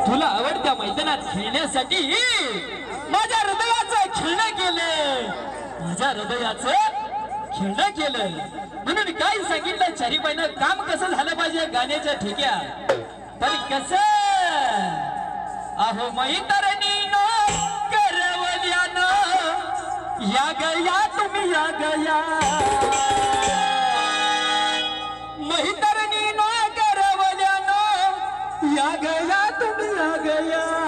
तुला आवडत्या मैदानात खेळण्यासाठी माझ्या हृदयाचं खेळणं केलं, माझ्या हृदयाचं खेळणं केलं. म्हणून काय सांगितलं चारी पायनं काम कसं झालं पाहिजे गाण्याच्या ठेक्या. पण कसं अहो मैत्रिणीनो करवल्यानं या गया तुम्ही या गया, मैत्रिणीनो करवल्यानं या गया तुम्ही या गया.